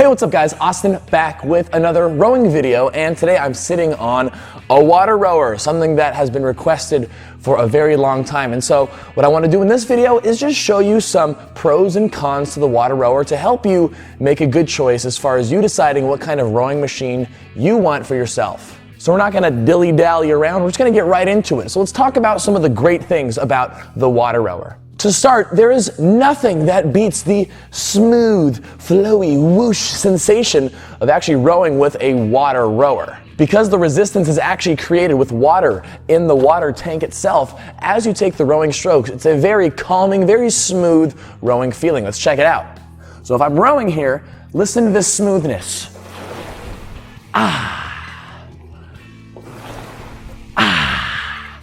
Hey, what's up guys? Austin back with another rowing video, and today I'm sitting on a water rower, something that has been requested for a very long time. And so what I want to do in this video is just show you some pros and cons to the water rower to help you make a good choice as far as you deciding what kind of rowing machine you want for yourself. So we're not going to dilly-dally around, we're just going to get right into it. So let's talk about some of the great things about the water rower. To start, there is nothing that beats the smooth, flowy whoosh sensation of actually rowing with a water rower. Because the resistance is actually created with water in the water tank itself, as you take the rowing strokes, it's a very calming, very smooth rowing feeling. Let's check it out. So if I'm rowing here, listen to this smoothness.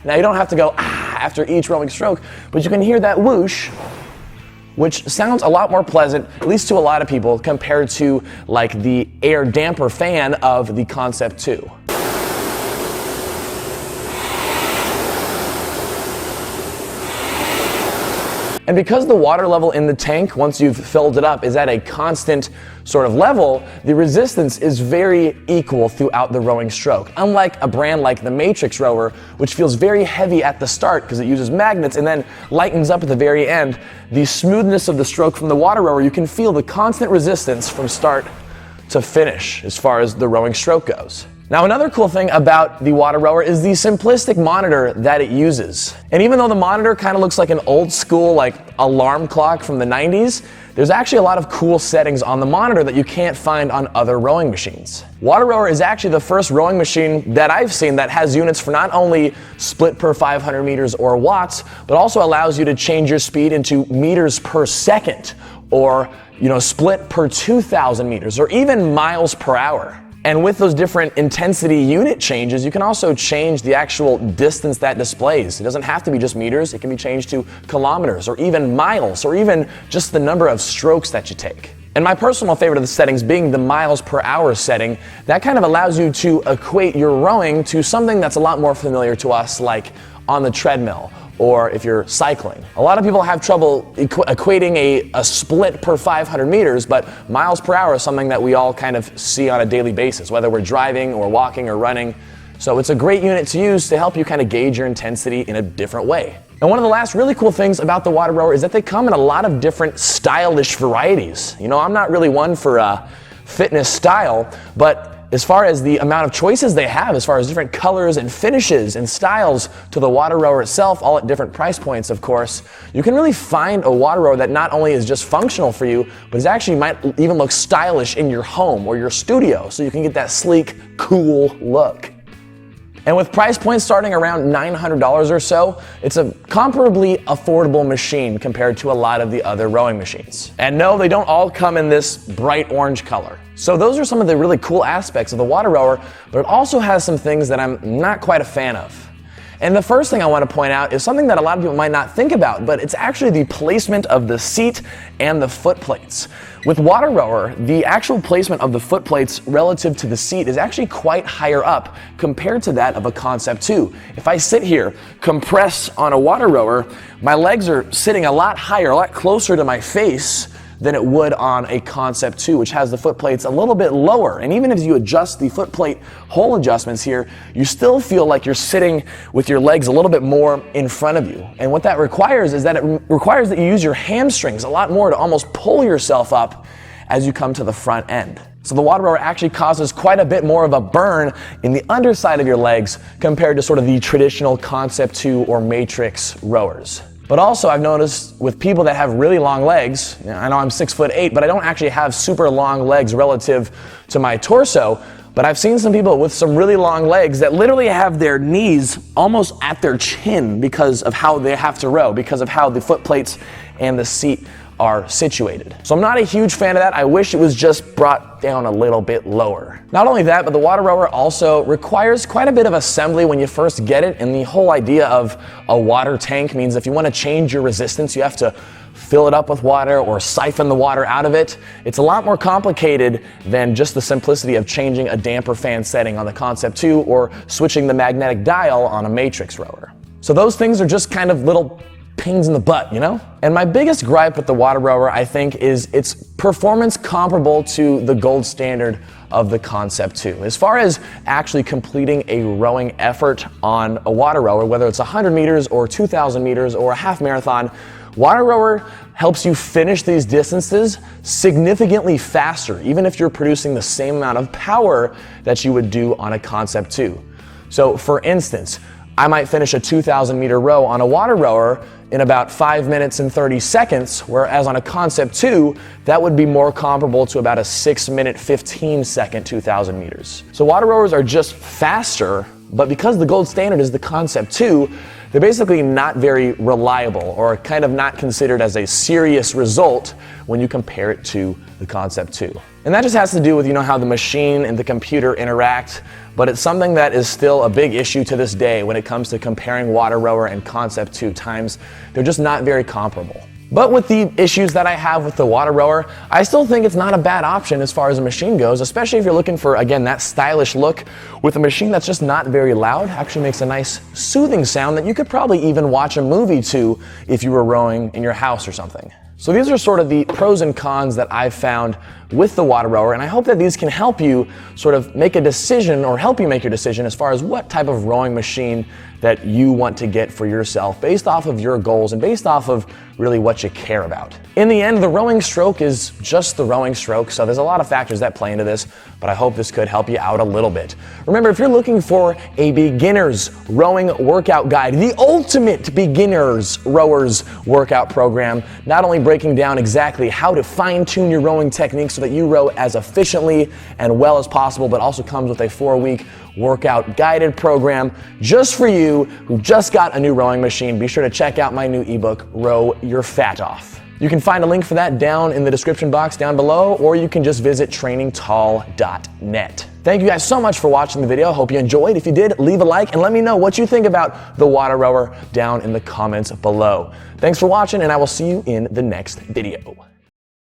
Now you don't have to go after each rowing stroke, but you can hear that whoosh, which sounds a lot more pleasant, at least to a lot of people, compared to like the air damper fan of the Concept 2. And because the water level in the tank, once you've filled it up, is at a constant sort of level, the resistance is very equal throughout the rowing stroke. Unlike a brand like the Matrix rower, which feels very heavy at the start because it uses magnets and then lightens up at the very end, the smoothness of the stroke from the water rower, you can feel the constant resistance from start to finish as far as the rowing stroke goes. Now, another cool thing about the water rower is the simplistic monitor that it uses. And even though the monitor kind of looks like an old school like alarm clock from the 90s, there's actually a lot of cool settings on the monitor that you can't find on other rowing machines. WaterRower is actually the first rowing machine that I've seen that has units for not only split per 500 meters or watts, but also allows you to change your speed into meters per second, or split per 2,000 meters, or even miles per hour. And with those different intensity unit changes, you can also change the actual distance that displays. It doesn't have to be just meters, it can be changed to kilometers, or even miles, or even just the number of strokes that you take. And my personal favorite of the settings being the miles per hour setting, that kind of allows you to equate your rowing to something that's a lot more familiar to us, like on the treadmill, or if you're cycling. A lot of people have trouble equating a split per 500 meters, but miles per hour is something that we all kind of see on a daily basis, whether we're driving or walking or running. So it's a great unit to use to help you kind of gauge your intensity in a different way. And one of the last really cool things about the water rower is that they come in a lot of different stylish varieties. I'm not really one for fitness style, but as far as the amount of choices they have, as far as different colors and finishes and styles to the water rower itself, all at different price points, of course, you can really find a water rower that not only is just functional for you, but is actually might even look stylish in your home or your studio, so you can get that sleek, cool look. And with price points starting around $900 or so, it's a comparably affordable machine compared to a lot of the other rowing machines. And no, they don't all come in this bright orange color. So those are some of the really cool aspects of the water rower, but it also has some things that I'm not quite a fan of. And the first thing I want to point out is something that a lot of people might not think about, but it's actually the placement of the seat and the foot plates. With water rower, the actual placement of the foot plates relative to the seat is actually quite higher up compared to that of a Concept 2. If I sit here, compress on a water rower, my legs are sitting a lot higher, a lot closer to my face than it would on a Concept 2, which has the foot plates a little bit lower. And even if you adjust the foot plate hole adjustments here, you still feel like you're sitting with your legs a little bit more in front of you. And what that requires is that it requires that you use your hamstrings a lot more to almost pull yourself up as you come to the front end. So the water rower actually causes quite a bit more of a burn in the underside of your legs compared to sort of the traditional Concept 2 or Matrix rowers. But also I've noticed with people that have really long legs, I know I'm 6'8", but I don't actually have super long legs relative to my torso, but I've seen some people with some really long legs that literally have their knees almost at their chin because of how they have to row, because of how the foot plates and the seat are situated. So I'm not a huge fan of that. I wish it was just brought down a little bit lower. Not only that, but the water rower also requires quite a bit of assembly when you first get it, and the whole idea of a water tank means if you want to change your resistance, you have to fill it up with water or siphon the water out of it. It's a lot more complicated than just the simplicity of changing a damper fan setting on the Concept 2 or switching the magnetic dial on a Matrix rower. So those things are just kind of little pains in the butt, you know? And my biggest gripe with the WaterRower, I think, is its performance comparable to the gold standard of the Concept 2. As far as actually completing a rowing effort on a WaterRower, whether it's 100 meters or 2,000 meters or a half marathon, WaterRower helps you finish these distances significantly faster, even if you're producing the same amount of power that you would do on a Concept 2. So for instance, I might finish a 2,000 meter row on a WaterRower in about 5 minutes and 30 seconds, whereas on a Concept 2, that would be more comparable to about a 6 minute, 15 second 2,000 meters. So WaterRowers are just faster, but because the gold standard is the Concept 2, they're basically not very reliable, or kind of not considered as a serious result when you compare it to the Concept 2. And that just has to do with, how the machine and the computer interact, but it's something that is still a big issue to this day when it comes to comparing WaterRower and Concept 2 times. They're just not very comparable. But with the issues that I have with the WaterRower, I still think it's not a bad option as far as a machine goes, especially if you're looking for, again, that stylish look with a machine that's just not very loud. Actually makes a nice soothing sound that you could probably even watch a movie to if you were rowing in your house or something. So these are sort of the pros and cons that I've found with the WaterRower, and I hope that these can help you sort of make a decision, or help you make your decision as far as what type of rowing machine that you want to get for yourself based off of your goals and based off of really what you care about. In the end, the rowing stroke is just the rowing stroke, so there's a lot of factors that play into this, but I hope this could help you out a little bit. Remember, if you're looking for a beginner's rowing workout guide, the ultimate beginner's rowers workout program, not only breaking down exactly how to fine-tune your rowing technique so that you row as efficiently and well as possible, but also comes with a 4-week workout guided program just for you who just got a new rowing machine. Be sure to check out my new ebook, Row Your Fat Off. You can find a link for that down in the description box down below, or you can just visit trainingtall.net. Thank you guys so much for watching the video. Hope you enjoyed. If you did, leave a like and let me know what you think about the WaterRower down in the comments below. Thanks for watching, and I will see you in the next video.